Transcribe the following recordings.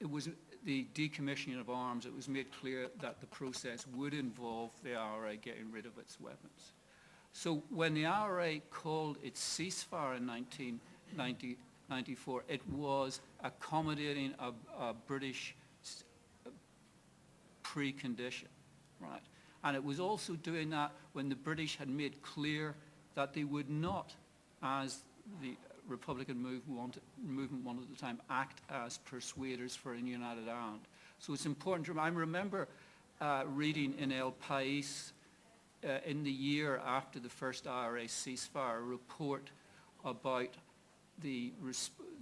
it was the decommissioning of arms. It was made clear that the process would involve the IRA getting rid of its weapons. So when the IRA called its ceasefire in 1994, it was accommodating a British precondition, right? And it was also doing that when the British had made clear that they would not, as the Republican movement wanted at the time, act as persuaders for a united Ireland. So it's important to remember. I remember reading in El País in the year after the first IRA ceasefire a report about the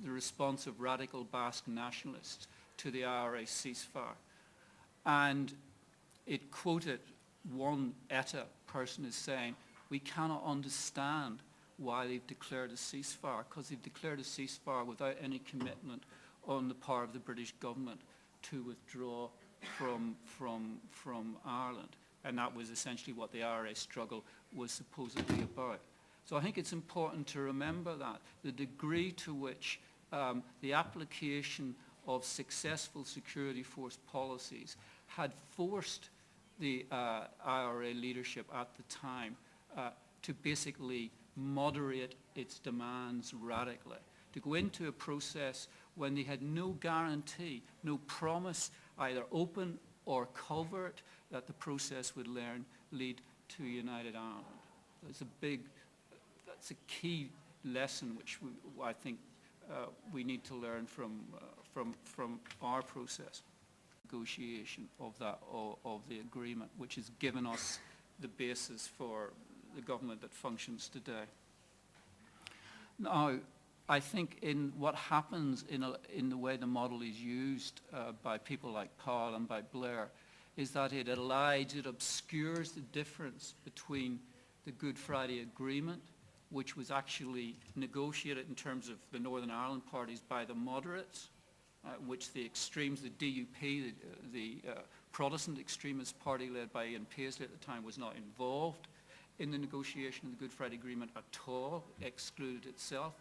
response of radical Basque nationalists to the IRA ceasefire. And it quoted one ETA person as saying, we cannot understand why they've declared a ceasefire, because they've declared a ceasefire without any commitment on the part of the British government to withdraw from Ireland. And that was essentially what the IRA struggle was supposedly about. So I think it's important to remember that the degree to which the application of successful security force policies had forced the IRA leadership at the time to basically moderate its demands radically, to go into a process when they had no guarantee, no promise, either open or covert, that the process would lead to a united Ireland. That's a key lesson which I think we need to learn from our process. Negotiation of the agreement, which has given us the basis for the government that functions today. Now, I think in what happens in the way the model is used by people like Powell and by Blair is that it obscures the difference between the Good Friday Agreement, which was actually negotiated in terms of the Northern Ireland parties by the moderates, which the extremes, the DUP, the Protestant extremist party led by Ian Paisley at the time, was not involved in the negotiation of the Good Friday Agreement at all, excluded itself,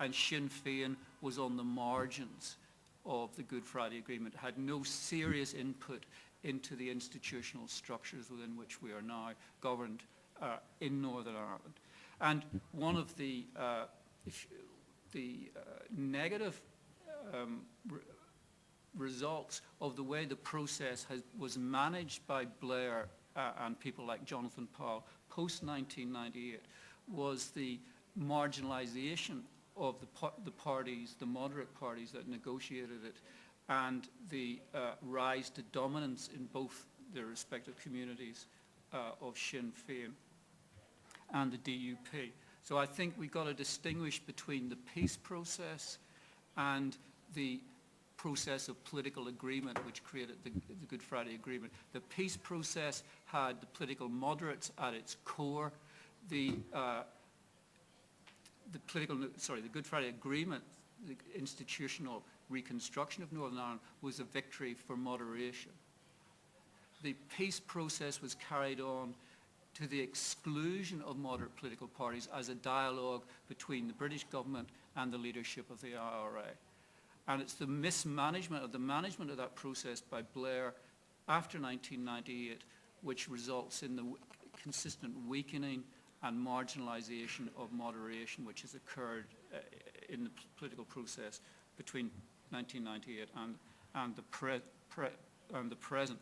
and Sinn Féin was on the margins of the Good Friday Agreement, had no serious input into the institutional structures within which we are now governed in Northern Ireland. And one of the negative results of the way the process was managed by Blair and people like Jonathan Powell post-1998 was the marginalization of the parties, the moderate parties that negotiated it, and the rise to dominance in both their respective communities of Sinn Féin and the DUP. So I think we've got to distinguish between the peace process and the process of political agreement which created the Good Friday Agreement. The peace process had the political moderates at its core. The Good Friday Agreement, the institutional reconstruction of Northern Ireland, was a victory for moderation. The peace process was carried on to the exclusion of moderate political parties as a dialogue between the British government and the leadership of the IRA. And it's the mismanagement of that process by Blair after 1998 which results in the consistent weakening and marginalization of moderation which has occurred in the political process between 1998 and the present.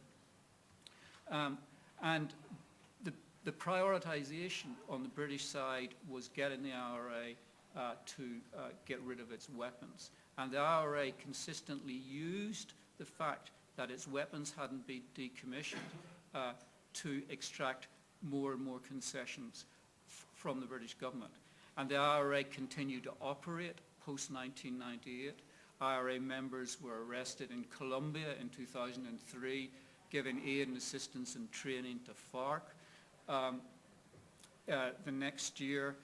And the prioritization on the British side was getting the IRA to get rid of its weapons. And the IRA consistently used the fact that its weapons hadn't been decommissioned to extract more and more concessions from the British government. And the IRA continued to operate post-1998. IRA members were arrested in Colombia in 2003, giving aid and assistance and training to FARC. The next year,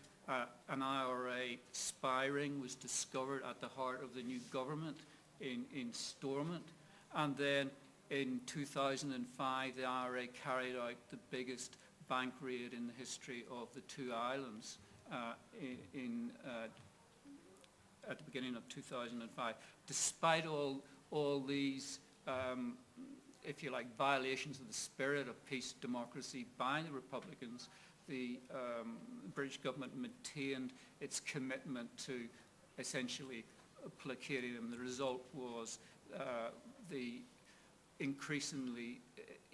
an IRA spy ring was discovered at the heart of the new government in Stormont. And then in 2005, the IRA carried out the biggest bank raid in the history of the two islands at the beginning of 2005. Despite all all these, if you like, violations of the spirit of peace democracy by the Republicans, the British government maintained its commitment to essentially placating them. The result was the increasingly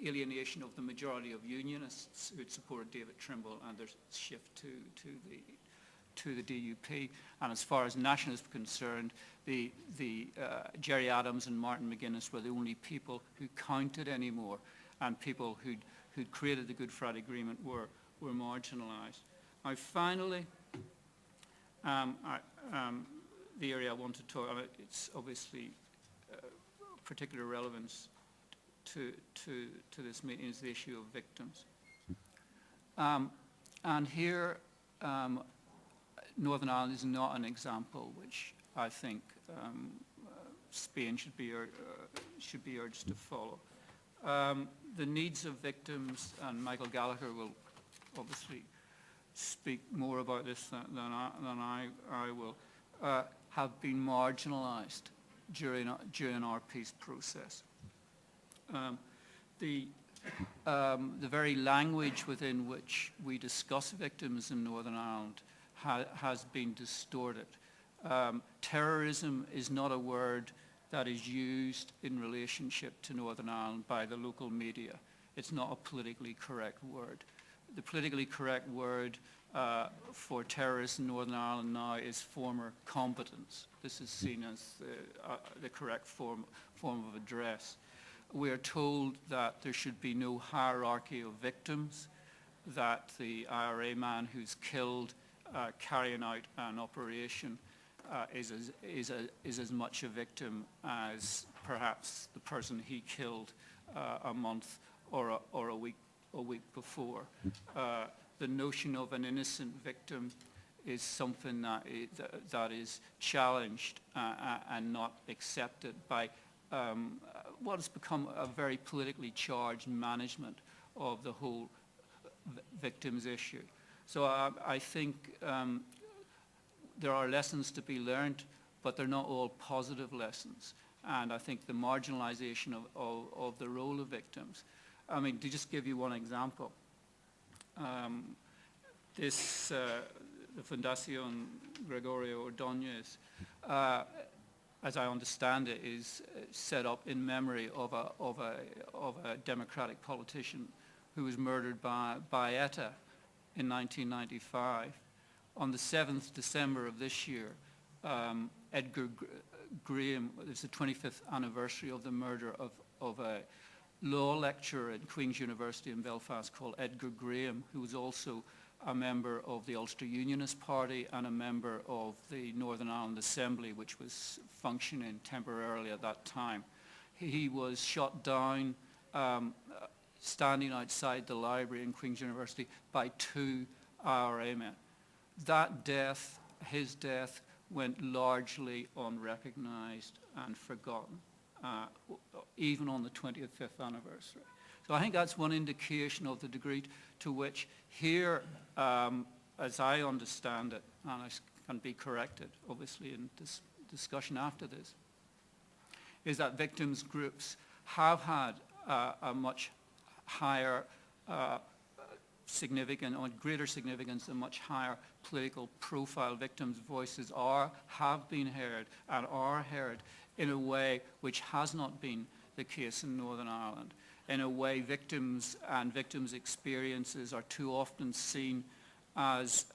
alienation of the majority of unionists who had supported David Trimble and their shift to the DUP. And as far as nationalists were concerned, the Gerry Adams and Martin McGuinness were the only people who counted anymore, and people who'd created the Good Friday Agreement were marginalised. Now, finally, the area I want to talk about, it's obviously particular relevance to this meeting, is the issue of victims. And here, Northern Ireland is not an example which I think Spain should be urged to follow. The needs of victims, and Michael Gallagher will obviously speak more about this than I will, have been marginalised during our peace process. The very language within which we discuss victims in Northern Ireland has been distorted. Terrorism is not a word that is used in relationship to Northern Ireland by the local media. It's not a politically correct word. The politically correct word for terrorists in Northern Ireland now is former combatants. This is seen as the correct form of address. We are told that there should be no hierarchy of victims, that the IRA man who's killed carrying out an operation is as much a victim as perhaps the person he killed a month or a week before. The notion of an innocent victim is something that is challenged and not accepted by what has become a very politically charged management of the whole victims issue. So I think there are lessons to be learned, but they're not all positive lessons. And I think the marginalization of the role of victims. I mean, to just give you one example, the Fundación Gregorio Ordoñez, as I understand it, is set up in memory of a democratic politician who was murdered by ETA in 1995. On the 7th December of this year, Edgar Graham, it's the 25th anniversary of the murder of a law lecturer at Queen's University in Belfast called Edgar Graham, who was also a member of the Ulster Unionist Party and a member of the Northern Ireland Assembly, which was functioning temporarily at that time. He was shot down standing outside the library in Queen's University by 2 IRA men. That death, his death, went largely unrecognised and forgotten, even on the 25th anniversary. So I think that's one indication of the degree to which here, as I understand it, and I can be corrected, obviously, in this discussion after this, is that victims groups have had a much higher significant, or greater significance, and much higher political profile. Victims' voices have been heard and are heard in a way which has not been the case in Northern Ireland. In a way, victims and victims' experiences are too often seen as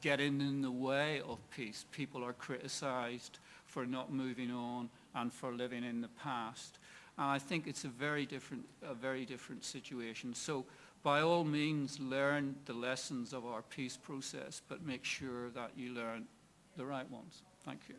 getting in the way of peace. People are criticised for not moving on and for living in the past. And I think it's a very different situation. So by all means, learn the lessons of our peace process, but make sure that you learn the right ones. Thank you.